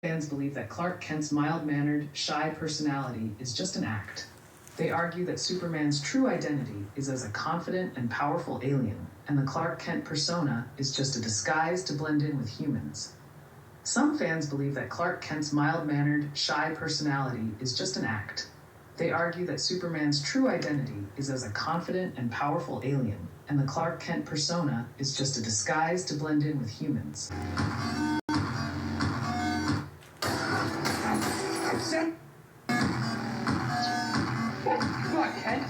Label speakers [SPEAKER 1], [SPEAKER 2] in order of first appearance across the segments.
[SPEAKER 1] Fans believe that Clark Kent's mild-mannered, shy personality is just an act. They argue that Superman's true identity is as a confident and powerful alien, and the Clark Kent persona is just a disguise to blend in with humans. Some fans believe that Clark Kent's mild-mannered, shy personality is just an act. They argue that Superman's true identity is as a confident and powerful alien, and the Clark Kent persona is just a disguise to blend in with humans.
[SPEAKER 2] Come on, Kent.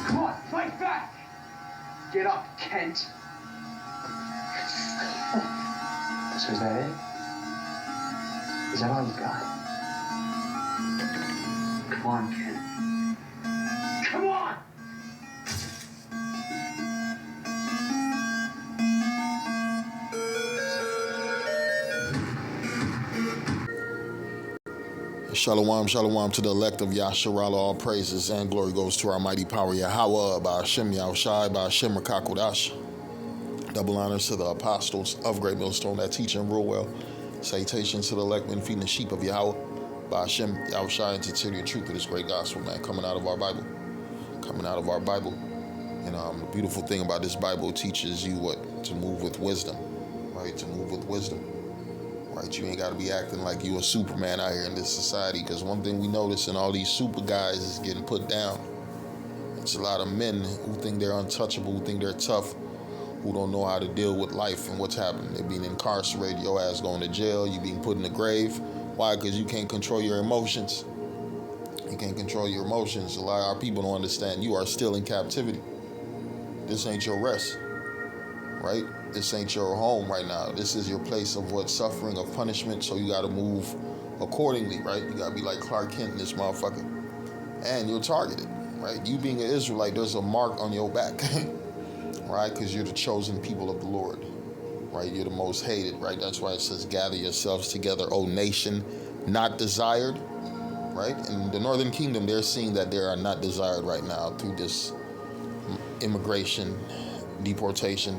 [SPEAKER 2] Come on, fight back. Get up, Kent.
[SPEAKER 3] So is that it? Is that all you got?
[SPEAKER 2] Come on, Kent. Come on!
[SPEAKER 4] Shalom, shalom to the elect of Yasharala. All praises and glory goes to our mighty power Yahweh, by Hashem Yahushai, by Hashem Rakakodash. Double honors to the apostles of Great Millstone that teach and rule well. Salutations to the elect men feeding the sheep of Yahweh, by Hashem Yahushai, and to tell you the truth of this great gospel, man, coming out of our Bible. Coming out of our Bible. And the beautiful thing about this Bible, it teaches you what to move with wisdom, right? To move with wisdom. Right, you ain't got to be acting like you a Superman out here in this society, because one thing we notice in all these super guys is getting put down. It's a lot of men who think they're untouchable, who think they're tough, who don't know how to deal with life and what's happening. They're being incarcerated, your ass going to jail, you being put in the grave. Why? Because you can't control your emotions. You can't control your emotions. A lot of our people don't understand you are still in captivity. This ain't your rest, right? This ain't your home right now. This is your place of what? Suffering, of punishment. So you got to move accordingly, right? You got to be like Clark Kent in this motherfucker. And you're targeted, right? You being an Israelite, there's a mark on your back, right? Because you're the chosen people of the Lord, right? You're the most hated, right? That's why it says, gather yourselves together, O nation, not desired, right? In the Northern Kingdom, they're seeing that they are not desired right now through this immigration, deportation,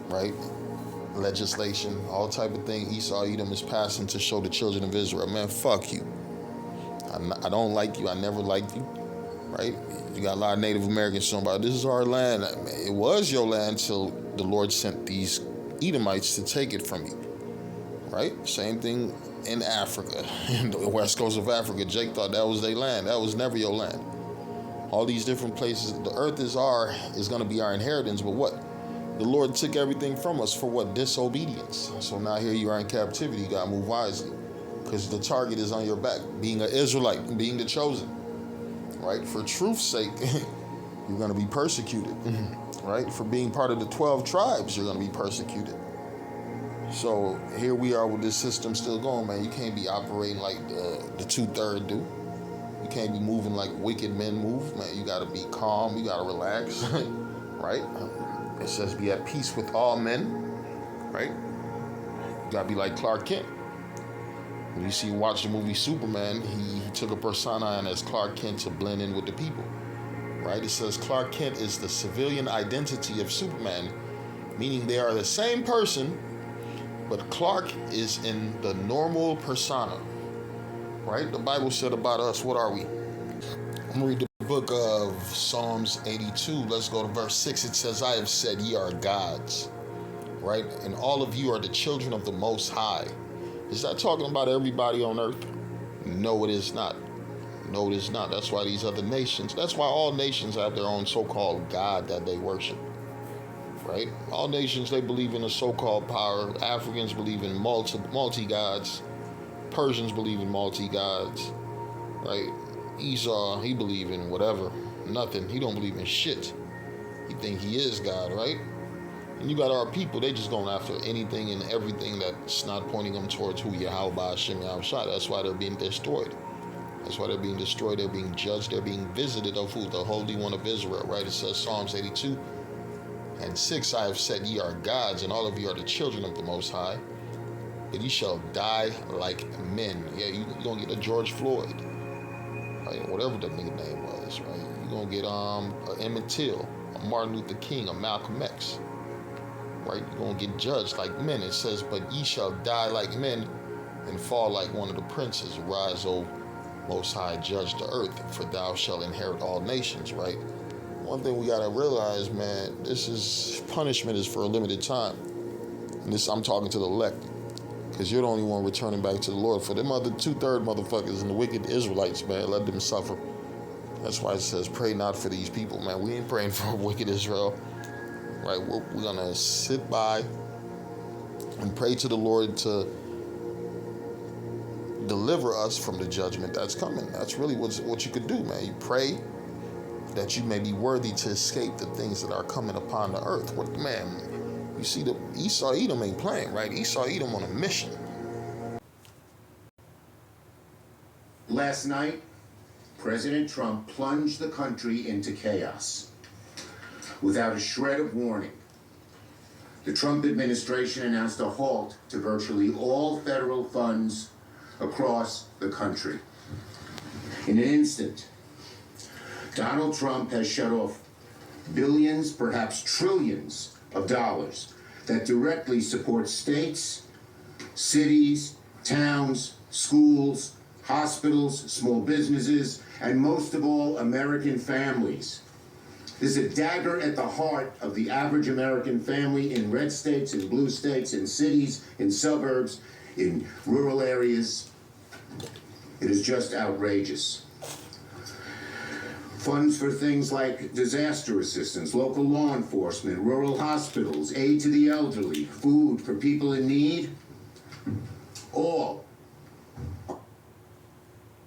[SPEAKER 4] right? Legislation, all type of thing. Esau, Edom is passing to show the children of Israel, man, fuck you. I don't like you. I never liked you, right? You got a lot of Native Americans talking about, this is our land. It was your land till the Lord sent these Edomites to take it from you, right? Same thing in Africa, in the west coast of Africa. Jake thought that was their land. That was never your land. All these different places, the earth is going to be our inheritance, but what? The Lord took everything from us for what? Disobedience. So now here you are in captivity. You got to move wisely, because the target is on your back. Being an Israelite, being the chosen, right? For truth's sake, you're going to be persecuted, right? For being part of the 12 tribes, you're going to be persecuted. So here we are with this system still going, man. You can't be operating like the 2/3 do. You can't be moving like wicked men move, man. You got to be calm. You got to relax, right? It says be at peace with all men, right? You gotta be like Clark Kent. When you watch the movie Superman, he took a persona on as Clark Kent to blend in with the people, right? It says Clark Kent is the civilian identity of Superman, meaning they are the same person, but Clark is in the normal persona, right? The Bible said about us, what are we? I'm gonna read the book of Psalms 82. Let's go to verse 6. It says, I have said ye are gods, right? And all of you are the children of the Most High. Is that talking about everybody on earth? No, it is not. No, it is not. That's why these other nations, that's why all nations have their own so-called God that they worship, right? All nations, they believe in a so-called power. Africans believe in multi-gods. Persians believe in multi-gods, right? Esau, he believe in whatever, nothing. He don't believe in shit. He think he is God, right? And you got our people, they just going after anything and everything that's not pointing them towards who Yahweh Hashem Yahushua. That's why they're being destroyed. That's why they're being destroyed. They're being judged. They're being visited of who? The Holy One of Israel, right? It says Psalms 82 and 6, I have said ye are gods, and all of you are the children of the Most High, but ye shall die like men. Yeah, you gonna get a George Floyd, right? Whatever the nigga name was, right? You're gonna get Emmett Till, a Martin Luther King, a Malcolm X. Right? You're going to get judged like men. It says, but ye shall die like men and fall like one of the princes. Arise, O Most High, judge the earth, for thou shalt inherit all nations, right? One thing we got to realize, man, punishment is for a limited time. And this, I'm talking to the elect, because you're the only one returning back to the Lord. For them other 2/3 motherfuckers and the wicked Israelites, man, let them suffer. That's why it says, pray not for these people, man. We ain't praying for wicked Israel. Right, we're going to sit by and pray to the Lord to deliver us from the judgment that's coming. That's really what you could do, man. You pray that you may be worthy to escape the things that are coming upon the earth. What, man, you see, the Esau Edom ain't playing, right? Esau Edom on a mission.
[SPEAKER 5] Last night, President Trump plunged the country into chaos. Without a shred of warning, the Trump administration announced a halt to virtually all federal funds across the country. In an instant, Donald Trump has shut off billions, perhaps trillions of dollars that directly support states, cities, towns, schools, hospitals, small businesses, and most of all, American families. This is a dagger at the heart of the average American family in red states, in blue states, in cities, in suburbs, in rural areas. It is just outrageous. Funds for things like disaster assistance, local law enforcement, rural hospitals, aid to the elderly, food for people in need, all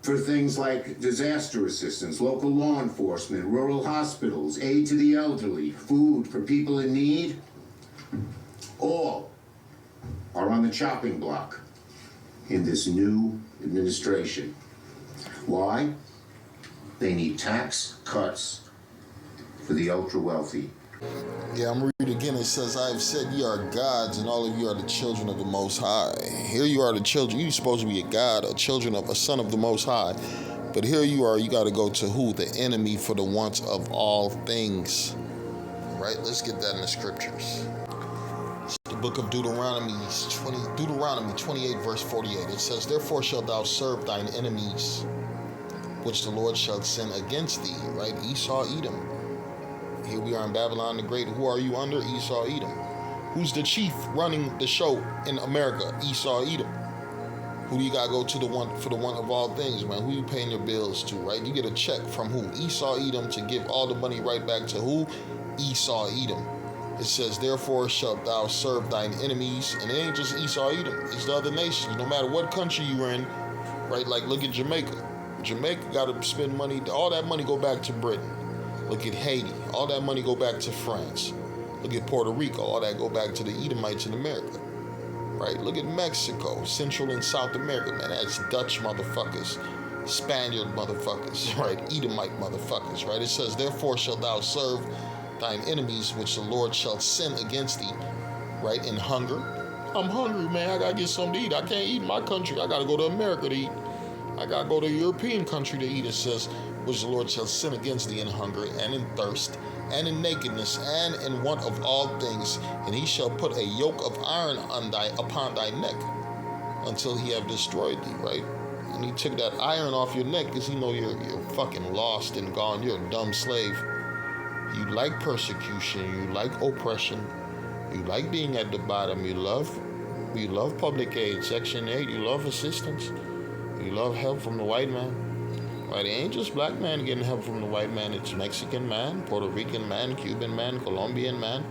[SPEAKER 5] for things like disaster assistance, local law enforcement, rural hospitals, aid to the elderly, food for people in need, all are on the chopping block in this new administration. Why? They need tax cuts for the ultra-wealthy.
[SPEAKER 4] Yeah, I'm reading again. It says, I have said ye are gods, and all of you are the children of the Most High. Here you are the children. You're supposed to be a god, a children of a son of the Most High. But here you are, you got to go to who? The enemy for the wants of all things. Right? Let's get that in the scriptures. It's the book of Deuteronomy 28, verse 48. It says, therefore shalt thou serve thine enemies, which the Lord shall send against thee. Right? Esau, Edom. Here we are in Babylon the Great. Who are you under? Esau, Edom. Who's the chief running the show in America? Esau, Edom. Who do you got to go to for the one of all things, man? Who you paying your bills to, right? You get a check from who? Esau, Edom, to give all the money right back to who? Esau, Edom. It says, therefore shalt thou serve thine enemies. And it ain't just Esau, Edom. It's the other nations. No matter what country you're in, right? Like, look at Jamaica. Jamaica got to spend money. All that money go back to Britain. Look at Haiti. All that money go back to France. Look at Puerto Rico. All that go back to the Edomites in America. Right? Look at Mexico, Central and South America, man. That's Dutch motherfuckers, Spaniard motherfuckers, right? Edomite motherfuckers, right? It says, therefore shalt thou serve thine enemies, which the Lord shall send against thee, right? In hunger. I'm hungry, man. I gotta get something to eat. I can't eat in my country. I gotta go to America to eat. I gotta go to a European country to eat. It says, which the Lord shall send against thee in hunger and in thirst and in nakedness and in want of all things, and he shall put a yoke of iron upon thy neck until he have destroyed thee, right? And he took that iron off your neck because he know you're fucking lost and gone. You're a dumb slave. You like persecution. You like oppression. You like being at the bottom. You love public aid, Section 8. You love assistance. You love help from the white man. Right, it ain't just black man getting help from the white man. It's Mexican man, Puerto Rican man, Cuban man, Colombian man,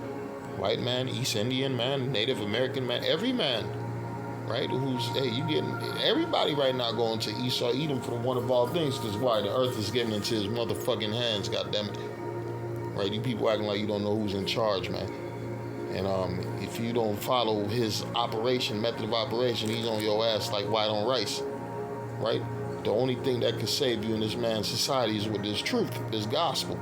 [SPEAKER 4] white man, East Indian man, Native American man, every man, right? You getting everybody right now going to Esau Edom for the one of all things, because why? The earth is getting into his motherfucking hands, goddammit. Right? You people acting like you don't know who's in charge, man. And if you don't follow his method of operation, he's on your ass like white on rice, right? The only thing that can save you in this man's society is with this truth, this gospel.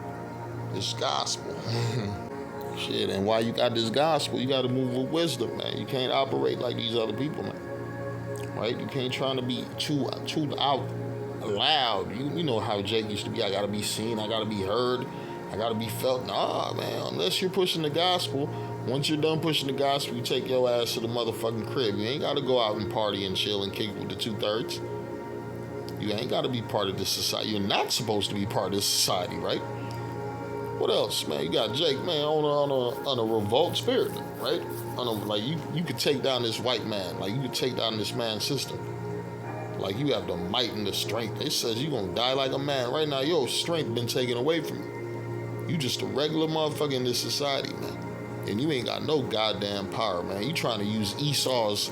[SPEAKER 4] Shit, and why you got this gospel, you got to move with wisdom, man. You can't operate like these other people, man. Right? You can't try to be too out loud. You know how Jake used to be. I got to be seen. I got to be heard. I gotta be felt. Nah, man, unless you're pushing the gospel, once you're done pushing the gospel, you take your ass to the motherfucking crib. You ain't gotta go out and party and chill and kick with the 2/3. You ain't gotta be part of this society. You're not supposed to be part of this society, right? What else, man? You got Jake, man, on a revolt spirit, right? Like you could take down this white man, like you could take down this man's system. Like you have the might and the strength. It says you're gonna die like a man. Right now, your strength been taken away from you. You just a regular motherfucker in this society, man. And you ain't got no goddamn power, man. You trying to use Esau's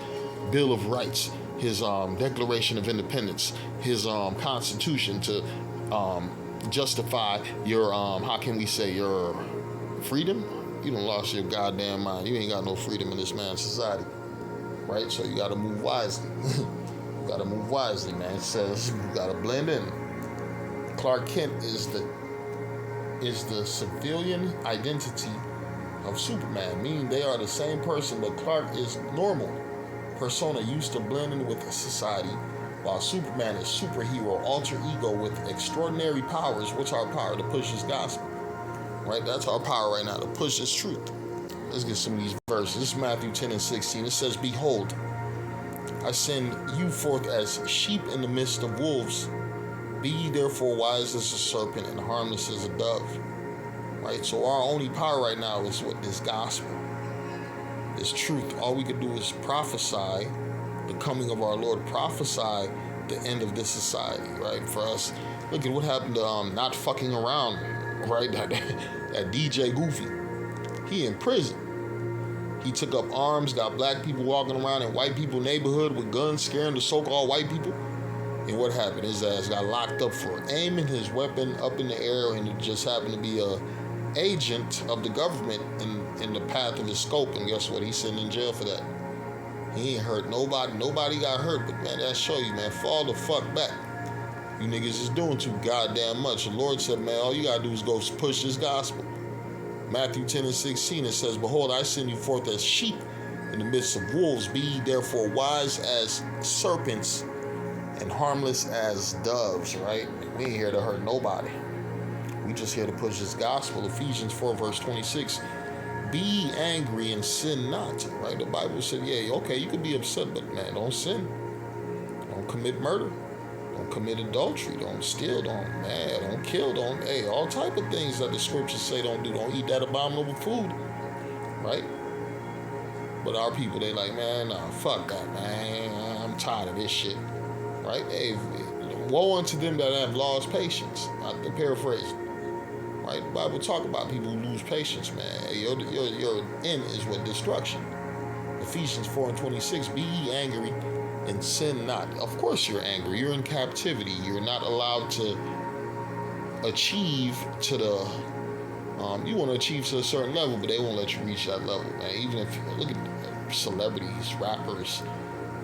[SPEAKER 4] Bill of Rights, his Declaration of Independence, his Constitution to justify your how can we say your freedom? You done lost your goddamn mind. You ain't got no freedom in this man's society, right? So you gotta move wisely. You gotta move wisely, man. It says you gotta blend in. Clark Kent is the civilian identity of Superman, meaning they are the same person, but Clark is normal persona used to blend in with society, while Superman is superhero, alter ego with extraordinary powers, which are power to push his gospel. Right? That's our power right now, to push this truth. Let's get some of these verses. This is Matthew 10:16. It says, "Behold, I send you forth as sheep in the midst of wolves. Be ye therefore wise as a serpent and harmless as a dove." Right? So our only power right now is with this gospel, this truth. All we can do is prophesy the coming of our Lord, prophesy the end of this society, right? For us, look at what happened to not fucking around, right? That DJ Goofy. He in prison. He took up arms, got black people walking around in white people neighborhood with guns, scaring the so-called white people. And what happened? His ass got locked up for aiming his weapon up in the air, and it just happened to be a agent of the government in the path of his scope. And guess what? He's sitting in jail for that. He ain't hurt nobody. Nobody got hurt. But man, that show you, man, fall the fuck back. You niggas is doing too goddamn much. The Lord said, man, all you gotta do is go push this gospel. Matthew 10:16, it says, "Behold, I send you forth as sheep in the midst of wolves. Be ye therefore wise as serpents and harmless as doves," right? We ain't here to hurt nobody. We just here to push this gospel. Ephesians 4:26. "Be ye angry and sin not," right? The Bible said, yeah, okay, you can be upset, but man, don't sin. Don't commit murder. Don't commit adultery. Don't steal. Don't kill. All type of things that the scriptures say don't do. Don't eat that abominable food, right? But our people, they like, man, nah, fuck that, man. I'm tired of this shit, right? Hey, woe unto them that have lost patience. Not to paraphrase, right? The Bible talk about people who lose patience, man. Hey, your end is what? Destruction. Ephesians 4:26, "Be ye angry and sin not." Of course you're angry. You're in captivity. You're not allowed to achieve to the you want to achieve to a certain level, but they won't let you reach that level, man. Even if you look at celebrities, rappers,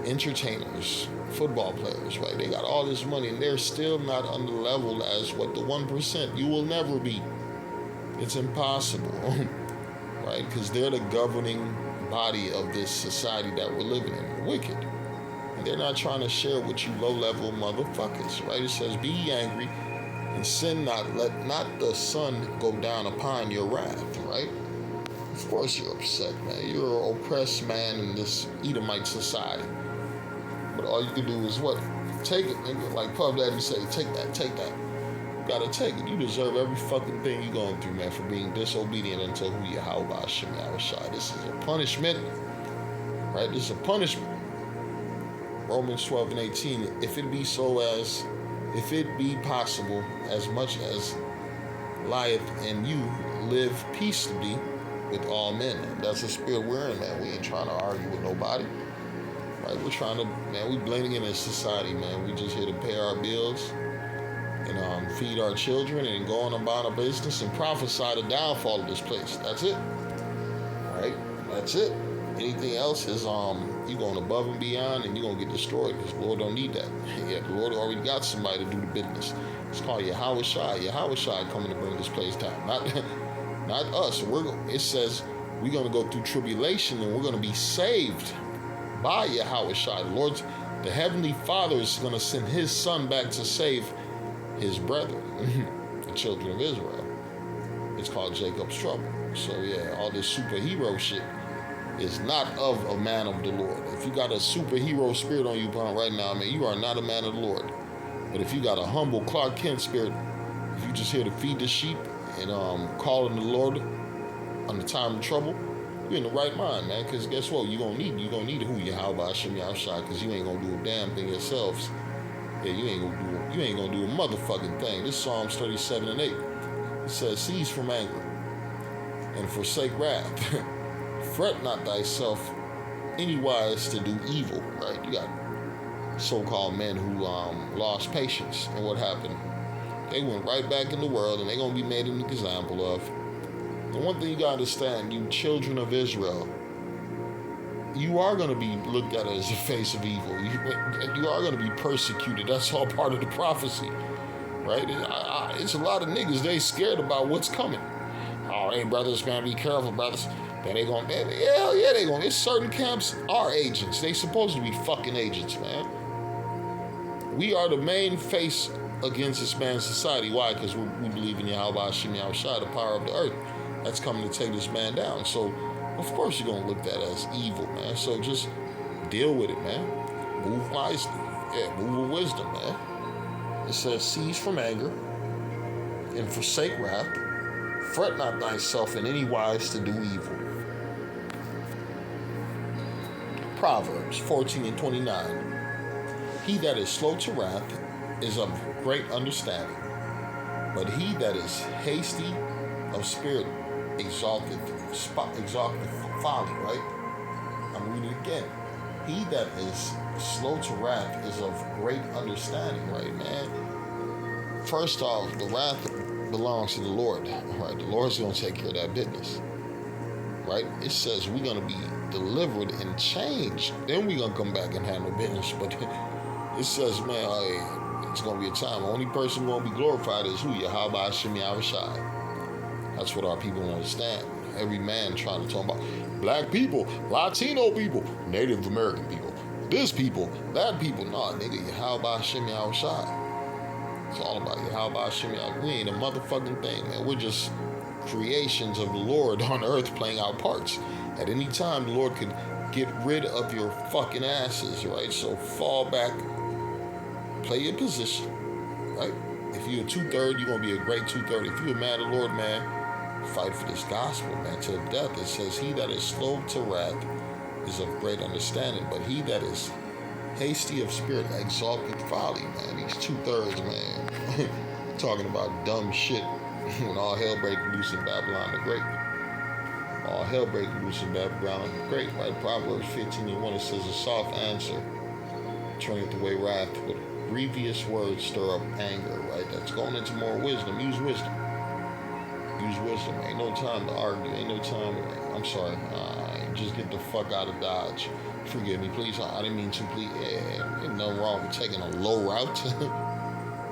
[SPEAKER 4] entertainers, football players, right? They got all this money and they're still not on the level as what the 1%. You will never be. It's impossible, right? Because they're the governing body of this society that we're living in. Wicked. And they're not trying to share with you low-level motherfuckers, right? It says, "Be ye angry and sin not, let not the sun go down upon your wrath," right? Of course you're upset, man. You're an oppressed man in this Edomite society. But all you can do is what? Take it, nigga. Like Puff Daddy say, take that. You gotta take it. You deserve every fucking thing you're going through, man, for being disobedient unto who Yahweh Hashem Yahushua. This is a punishment, right? This is a punishment. Romans 12:18, "If it be possible, as much as lieth in you, live peaceably with all men." And that's the spirit we're in, man. We ain't trying to argue with nobody, right? We're trying to, man, we blending in this society, man. We just here to pay our bills and feed our children and go on about our business and prophesy the downfall of this place. That's it, right? That's it. Anything else is you going above and beyond, and you're gonna get destroyed, because the Lord don't need that. Yeah, the Lord already got somebody to do the business. It's called Yahweh Shai. Yahweh Shai coming to bring this place down, not us. It says we're gonna go through tribulation and we're gonna be saved by Yahweh Shai. The Heavenly Father is gonna send His Son back to save His brethren, the children of Israel. It's called Jacob's trouble. So yeah, all this superhero shit is not of a man of the Lord. If you got a superhero spirit on you, right now, man, you are not a man of the Lord. But if you got a humble Clark Kent spirit, if you just here to feed the sheep and calling the Lord on the time of trouble, you're in the right mind, man. Because guess what? You're gonna need who Yahweh Hashem Yahushua, because you ain't gonna do a damn thing yourselves. Yeah, you ain't gonna do a motherfucking thing. This Psalms 37 and 8. It says, cease from anger and forsake wrath. Fret not thyself anywise to do evil, right? You got so-called men who lost patience, and what happened? They went right back in the world, and they're gonna be made an example of. And one thing you gotta understand, you children of Israel, you are gonna be looked at as the face of evil. You are gonna be persecuted. That's all part of the prophecy, right? It's a lot of niggas, they scared about what's coming. Oh, hey, brothers, man, be careful, brothers. Hell yeah, they gonna. It's certain camps are agents. They supposed to be fucking agents, man. We are the main face against this man's society. Why? Because we believe in Yahweh Hashem Yahushua, the power of the earth. That's coming to take this man down. So, of course, you're gonna look at that as evil, man. So just deal with it, man. Move wisely. Yeah, move with wisdom, man. It says, cease from anger and forsake wrath. Fret not thyself in any wise to do evil. Proverbs 14 and 29. He that is slow to wrath is of great understanding, but he that is hasty of spirit exalteth folly, right? I'm reading it again. He that is slow to wrath is of great understanding, right, man? First off, the wrath belongs to the Lord, right? The Lord's going to take care of that business, right? It says we're going to be delivered and changed. Then we're going to come back and handle business. But it says, man, it's going to be a time. The only person going to be glorified is who? Yahweh Hashem Yahushua. That's what our people understand. Every man trying to talk about black people, Latino people, Native American people, this people, that people. Nah, nigga, Yahweh Hashem Yahushua. It's all about Yahweh Hashem Yahushua. We ain't a motherfucking thing, man. We're just creations of the Lord on earth playing our parts. At any time, the Lord could get rid of your fucking asses, right? So fall back, play your position, right? If you're a 2/3, you're going to be a great 2/3. If you're a man of the Lord, man, fight for this gospel, man, to the death. It says, he that is slow to wrath is of great understanding, but he that is hasty of spirit exalteth folly, man. These 2/3, man, talking about dumb shit when all hell break loose in Babylon the Great. All hell break loose in Babylon the Great, right? Proverbs 15 and 1, it says, a soft answer turneth away wrath, but grievous words stir up anger, right? That's going into more wisdom. Use wisdom. Use wisdom. Ain't no time to argue. Ain't no time. I'm sorry. Just get the fuck out of Dodge. Forgive me, please. I didn't mean to, please. Ain't nothing wrong with taking a low route.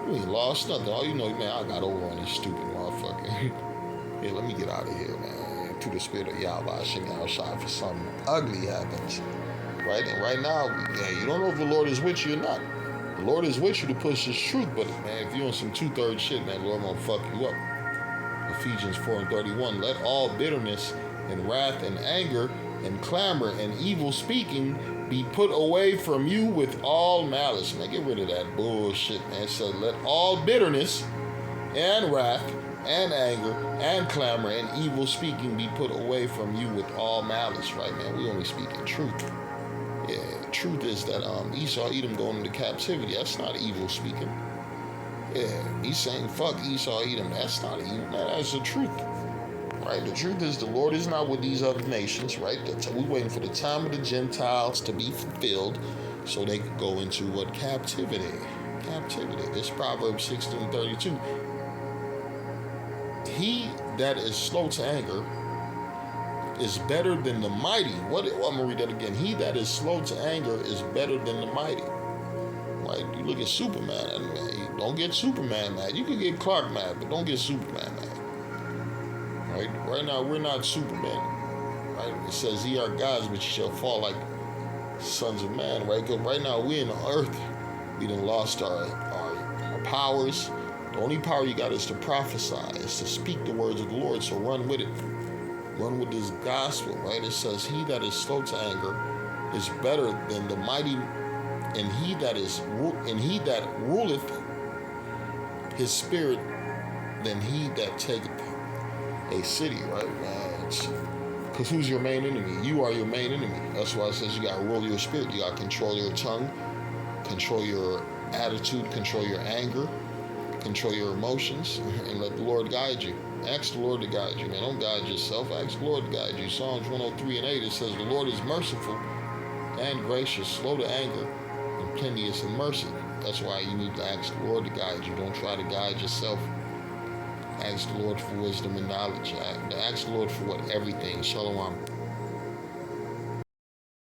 [SPEAKER 4] You ain't lost nothing. All you know, man, I got over on this stupid motherfucker. Yeah, let me get out of here, man. Through the spirit of Yahweh Hashem Yahushua, for something ugly happens. Right? And right now, you don't know if the Lord is with you or not. The Lord is with you to push His truth, but man, if you're on some 2/3 shit, man, the Lord gonna fuck you up. Ephesians 4 and 31. Let all bitterness and wrath and anger and clamor and evil speaking be put away from you with all malice. Man, get rid of that bullshit, man. So let all bitterness and wrath and anger and clamor and evil speaking be put away from you with all malice, right, man? We only speaking truth. Yeah, truth is that Esau, Edom going into captivity. That's not evil speaking. Yeah, he's saying fuck Esau, Edom. That's not evil, man. That's the truth, right? The truth is the Lord is not with these other nations, right? We're waiting for the time of the Gentiles to be fulfilled so they could go into what? Captivity. Captivity. This Proverbs 16:32. He that is slow to anger is better than the mighty. I'm gonna read that again. He that is slow to anger is better than the mighty. Like, you look at Superman, and man, don't get Superman mad. You can get Clark mad, but don't get Superman mad. Right? Right now, we're not Superman. Right? It says, ye are gods, but you shall fall like sons of man. Right? Because right now, we in the earth. We done lost our powers. The only power you got is to prophesy, is to speak the words of the Lord. So run with it. Run with this gospel, right? It says, he that is slow to anger is better than the mighty, and he that ruleth his spirit than he that taketh a city, right? Because who's your main enemy? You are your main enemy. That's why it says you got to rule your spirit. You got to control your tongue, control your attitude, control your anger, control your emotions, and let the Lord guide you. Ask the Lord to guide you, man. Don't guide yourself. Ask the Lord to guide you. Psalms 103:8, it says, the Lord is merciful and gracious, slow to anger, and plenteous in mercy. That's why you need to ask the Lord to guide you. Don't try to guide yourself. Ask the Lord for wisdom and knowledge. Ask the Lord for what? Everything. Shalom.